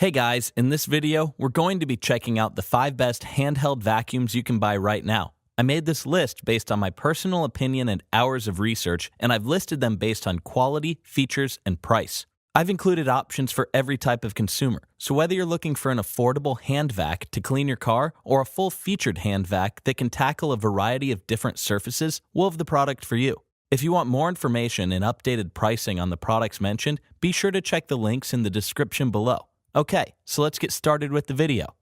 Hey guys, in this video, we're going to be checking out the 5 best handheld vacuums you can buy right now. I made this list based on my personal opinion and hours of research, and I've listed them based on quality, features, and price. I've included options for every type of consumer, so whether you're looking for an affordable hand vac to clean your car or a full-featured hand vac that can tackle a variety of different surfaces, we'll have the product for you. If you want more information and updated pricing on the products mentioned, be sure to check the links in the description below. Okay, so let's get started with the video.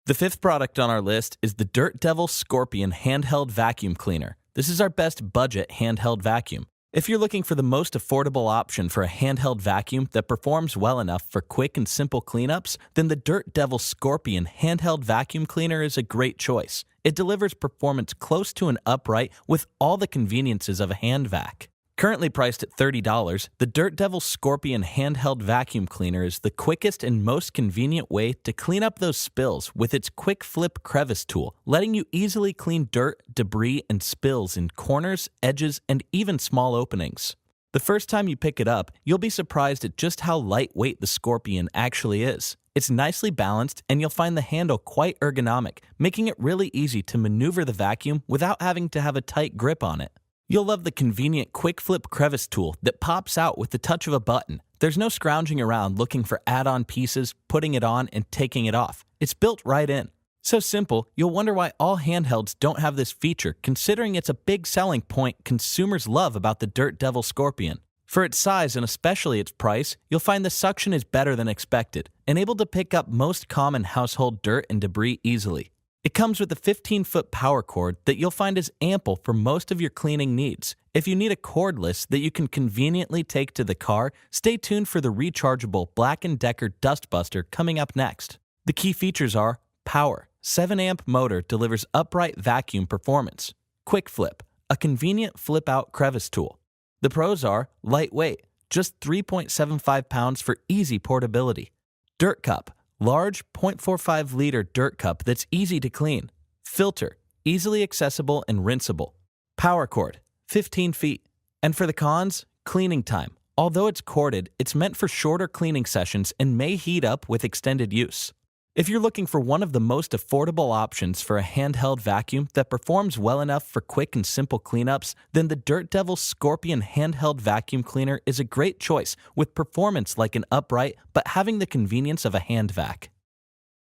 The 5th product on our list is the Dirt Devil Scorpion Handheld Vacuum Cleaner. This is our best budget handheld vacuum. If you're looking for the most affordable option for a handheld vacuum that performs well enough for quick and simple cleanups, then the Dirt Devil Scorpion Handheld Vacuum Cleaner is a great choice. It delivers performance close to an upright with all the conveniences of a hand vac. Currently priced at $30, the Dirt Devil Scorpion Handheld Vacuum Cleaner is the quickest and most convenient way to clean up those spills with its quick flip crevice tool, letting you easily clean dirt, debris, and spills in corners, edges, and even small openings. The first time you pick it up, you'll be surprised at just how lightweight the Scorpion actually is. It's nicely balanced, and you'll find the handle quite ergonomic, making it really easy to maneuver the vacuum without having to have a tight grip on it. You'll love the convenient quick flip crevice tool that pops out with the touch of a button. There's no scrounging around looking for add-on pieces, putting it on, and taking it off. It's built right in. So simple, you'll wonder why all handhelds don't have this feature, considering it's a big selling point consumers love about the Dirt Devil Scorpion. For its size and especially its price, you'll find the suction is better than expected and able to pick up most common household dirt and debris easily. It comes with a 15-foot power cord that you'll find is ample for most of your cleaning needs. If you need a cordless that you can conveniently take to the car, stay tuned for the rechargeable Black & Decker Dustbuster coming up next. The key features are power. 7-amp motor delivers upright vacuum performance. Quick flip, a convenient flip-out crevice tool. The pros are lightweight, just 3.75 pounds for easy portability. Dirt cup, large 0.45-liter dirt cup that's easy to clean. Filter, easily accessible and rinsable. Power cord, 15 feet. And for the cons, cleaning time. Although it's corded, it's meant for shorter cleaning sessions and may heat up with extended use. If you're looking for one of the most affordable options for a handheld vacuum that performs well enough for quick and simple cleanups, then the Dirt Devil Scorpion Handheld Vacuum Cleaner is a great choice with performance like an upright but having the convenience of a hand vac.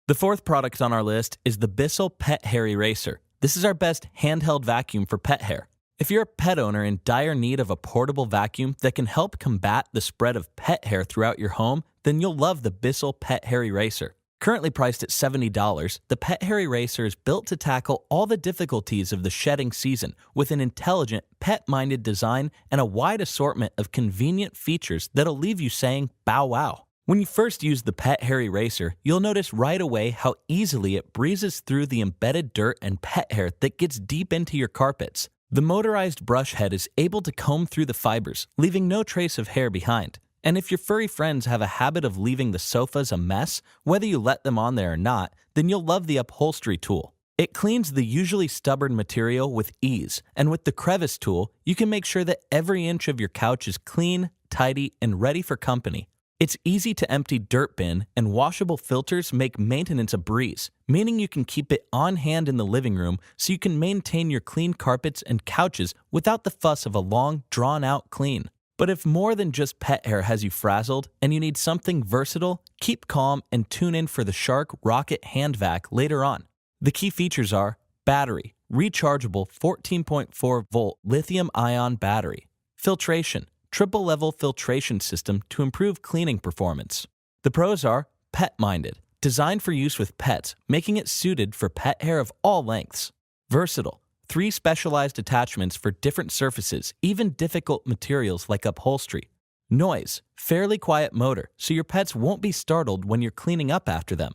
The 4th product on our list is the Bissell Pet Hair Eraser. This is our best handheld vacuum for pet hair. If you're a pet owner in dire need of a portable vacuum that can help combat the spread of pet hair throughout your home, then you'll love the Bissell Pet Hair Eraser. Currently priced at $70, the Pet Hair Eraser is built to tackle all the difficulties of the shedding season with an intelligent, pet-minded design and a wide assortment of convenient features that'll leave you saying, bow wow. When you first use the Pet Hair Eraser, you'll notice right away how easily it breezes through the embedded dirt and pet hair that gets deep into your carpets. The motorized brush head is able to comb through the fibers, leaving no trace of hair behind. And if your furry friends have a habit of leaving the sofas a mess, whether you let them on there or not, then you'll love the upholstery tool. It cleans the usually stubborn material with ease, and with the crevice tool, you can make sure that every inch of your couch is clean, tidy, and ready for company. Its easy to empty dirt bin and washable filters make maintenance a breeze, meaning you can keep it on hand in the living room so you can maintain your clean carpets and couches without the fuss of a long, drawn-out clean. But if more than just pet hair has you frazzled and you need something versatile, keep calm and tune in for the Shark Rocket Hand Vac later on. The key features are battery, rechargeable 14.4-volt lithium-ion battery, filtration, triple-level filtration system to improve cleaning performance. The pros are pet-minded, designed for use with pets, making it suited for pet hair of all lengths. Versatile, 3 specialized attachments for different surfaces, even difficult materials like upholstery. Noise, fairly quiet motor, so your pets won't be startled when you're cleaning up after them.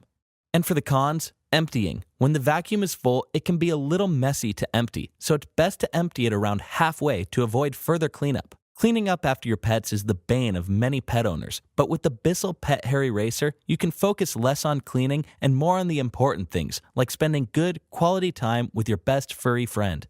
And for the cons, emptying. When the vacuum is full, it can be a little messy to empty, so it's best to empty it around halfway to avoid further cleanup. Cleaning up after your pets is the bane of many pet owners, but with the Bissell Pet Hair Eraser, you can focus less on cleaning and more on the important things, like spending good, quality time with your best furry friend.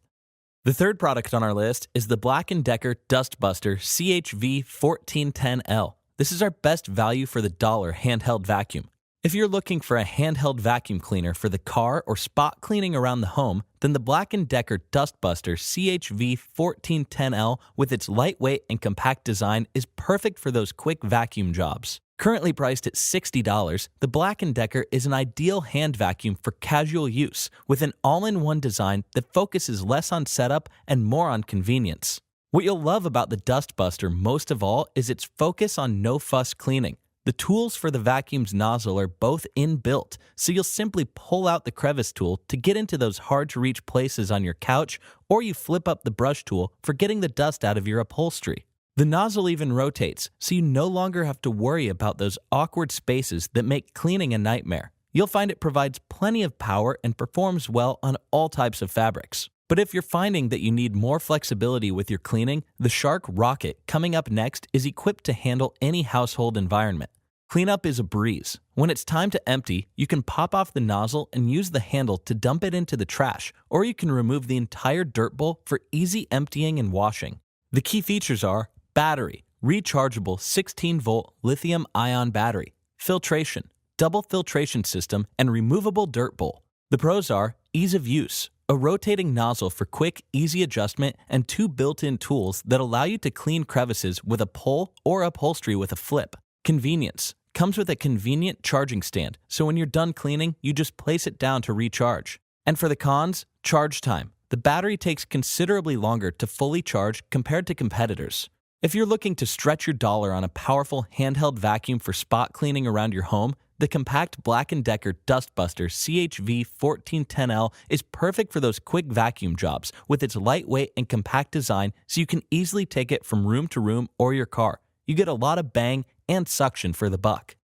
The 3rd product on our list is the Black & Decker Dustbuster CHV 1410L. This is our best value for the dollar handheld vacuum. If you're looking for a handheld vacuum cleaner for the car or spot cleaning around the home, then the Black & Decker Dustbuster CHV 1410L with its lightweight and compact design is perfect for those quick vacuum jobs. Currently priced at $60, the Black & Decker is an ideal hand vacuum for casual use with an all-in-one design that focuses less on setup and more on convenience. What you'll love about the Dustbuster most of all is its focus on no-fuss cleaning. The tools for the vacuum's nozzle are both inbuilt, so you'll simply pull out the crevice tool to get into those hard-to-reach places on your couch, or you flip up the brush tool for getting the dust out of your upholstery. The nozzle even rotates, so you no longer have to worry about those awkward spaces that make cleaning a nightmare. You'll find it provides plenty of power and performs well on all types of fabrics. But if you're finding that you need more flexibility with your cleaning, the Shark Rocket coming up next is equipped to handle any household environment. Cleanup is a breeze. When it's time to empty, you can pop off the nozzle and use the handle to dump it into the trash, or you can remove the entire dirt bowl for easy emptying and washing. The key features are battery, rechargeable 16-volt lithium-ion battery, filtration, double filtration system, and removable dirt bowl. The pros are ease of use, a rotating nozzle for quick, easy adjustment, and 2 built-in tools that allow you to clean crevices with a pull or upholstery with a flip. Convenience. Comes with a convenient charging stand, so when you're done cleaning, you just place it down to recharge. And for the cons, charge time. The battery takes considerably longer to fully charge compared to competitors. If you're looking to stretch your dollar on a powerful handheld vacuum for spot cleaning around your home, the compact Black & Decker Dustbuster CHV 1410L is perfect for those quick vacuum jobs with its lightweight and compact design, so you can easily take it from room to room or your car. You get a lot of bang and suction for the buck.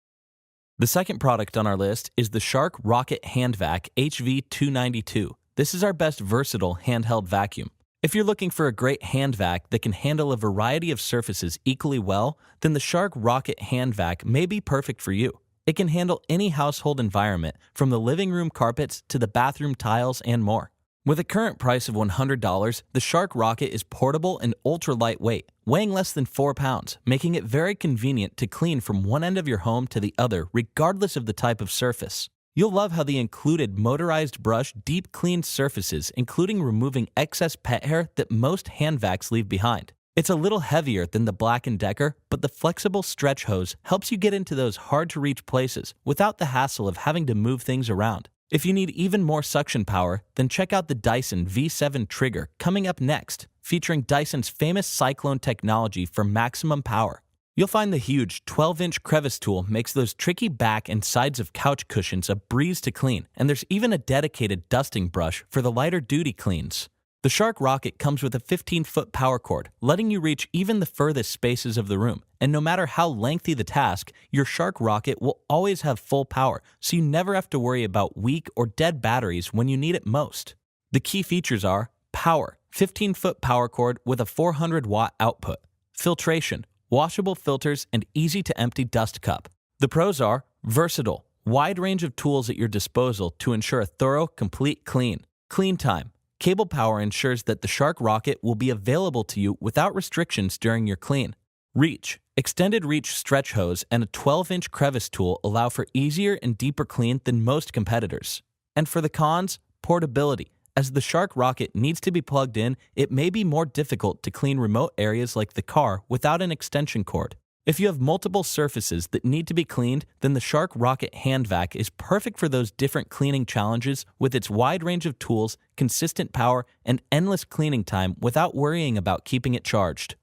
The second product on our list is the Shark Rocket Hand Vac HV292. This is our best versatile handheld vacuum. If you're looking for a great hand vac that can handle a variety of surfaces equally well, then the Shark Rocket Hand Vac may be perfect for you. It can handle any household environment, from the living room carpets to the bathroom tiles and more. With a current price of $100, the Shark Rocket is portable and ultra-lightweight, weighing less than 4 pounds, making it very convenient to clean from one end of your home to the other, regardless of the type of surface. You'll love how the included motorized brush deep cleans surfaces, including removing excess pet hair that most hand vacs leave behind. It's a little heavier than the Black & Decker, but the flexible stretch hose helps you get into those hard-to-reach places without the hassle of having to move things around. If you need even more suction power, then check out the Dyson V7 Trigger coming up next, featuring Dyson's famous Cyclone technology for maximum power. You'll find the huge 12-inch crevice tool makes those tricky back and sides of couch cushions a breeze to clean, and there's even a dedicated dusting brush for the lighter-duty cleans. The Shark Rocket comes with a 15-foot power cord, letting you reach even the furthest spaces of the room. And no matter how lengthy the task, your Shark Rocket will always have full power, so you never have to worry about weak or dead batteries when you need it most. The key features are power, 15-foot power cord with a 400-watt output, filtration, washable filters, and easy-to-empty dust cup. The pros are versatile, wide range of tools at your disposal to ensure a thorough, complete clean. Clean time. Cable power ensures that the Shark Rocket will be available to you without restrictions during your clean. Reach. Extended reach stretch hose and a 12-inch crevice tool allow for easier and deeper clean than most competitors. And for the cons, portability. As the Shark Rocket needs to be plugged in, it may be more difficult to clean remote areas like the car without an extension cord. If you have multiple surfaces that need to be cleaned, then the Shark Rocket Hand Vac is perfect for those different cleaning challenges with its wide range of tools, consistent power, and endless cleaning time without worrying about keeping it charged.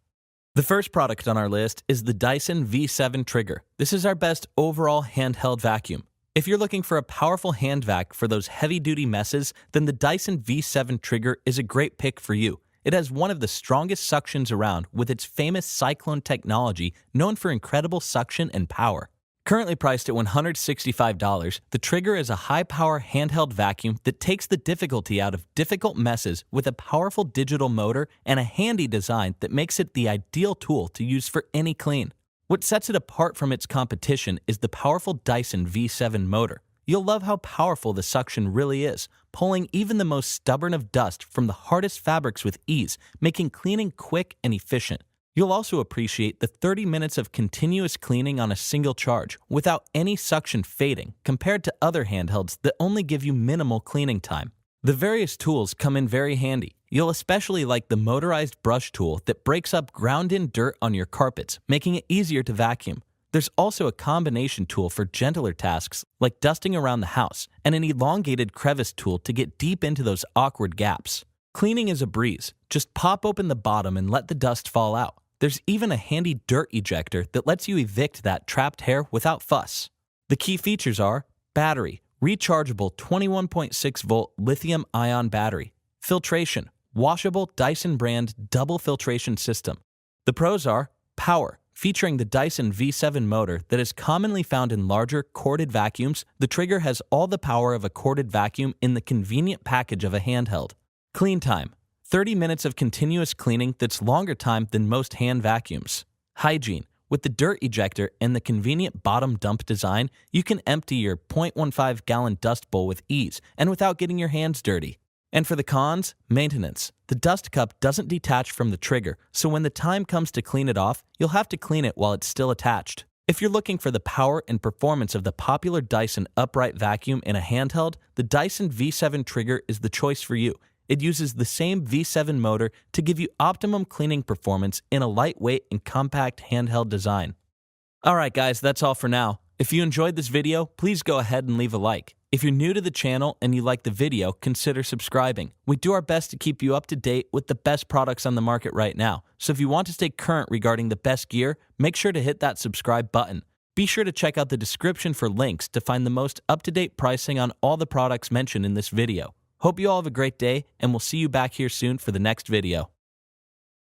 The first product on our list is the Dyson V7 Trigger. This is our best overall handheld vacuum. If you're looking for a powerful hand vac for those heavy-duty messes, then the Dyson V7 Trigger is a great pick for you. It has one of the strongest suctions around with its famous Cyclone technology known for incredible suction and power. Currently priced at $165, the Trigger is a high-power handheld vacuum that takes the difficulty out of difficult messes with a powerful digital motor and a handy design that makes it the ideal tool to use for any clean. What sets it apart from its competition is the powerful Dyson V7 motor. You'll love how powerful the suction really is, pulling even the most stubborn of dust from the hardest fabrics with ease, making cleaning quick and efficient. You'll also appreciate the 30 minutes of continuous cleaning on a single charge without any suction fading compared to other handhelds that only give you minimal cleaning time. The various tools come in very handy. You'll especially like the motorized brush tool that breaks up ground-in dirt on your carpets, making it easier to vacuum. There's also a combination tool for gentler tasks like dusting around the house and an elongated crevice tool to get deep into those awkward gaps. Cleaning is a breeze. Just pop open the bottom and let the dust fall out. There's even a handy dirt ejector that lets you evict that trapped hair without fuss. The key features are battery, rechargeable 21.6-volt lithium-ion battery, filtration, washable Dyson brand double filtration system. The pros are power, featuring the Dyson V7 motor that is commonly found in larger corded vacuums. The trigger has all the power of a corded vacuum in the convenient package of a handheld. Clean time, 30 minutes of continuous cleaning that's longer time than most hand vacuums. Hygiene, with the dirt ejector and the convenient bottom dump design, you can empty your 0.15-gallon dust bowl with ease and without getting your hands dirty. And for the cons, maintenance. The dust cup doesn't detach from the trigger, so when the time comes to clean it off, you'll have to clean it while it's still attached. If you're looking for the power and performance of the popular Dyson upright vacuum in a handheld, the Dyson V7 trigger is the choice for you. It uses the same V7 motor to give you optimum cleaning performance in a lightweight and compact handheld design. Alright guys, that's all for now. If you enjoyed this video, please go ahead and leave a like. If you're new to the channel and you like the video, consider subscribing. We do our best to keep you up to date with the best products on the market right now. So if you want to stay current regarding the best gear, make sure to hit that subscribe button. Be sure to check out the description for links to find the most up-to-date pricing on all the products mentioned in this video. Hope you all have a great day, and we'll see you back here soon for the next video.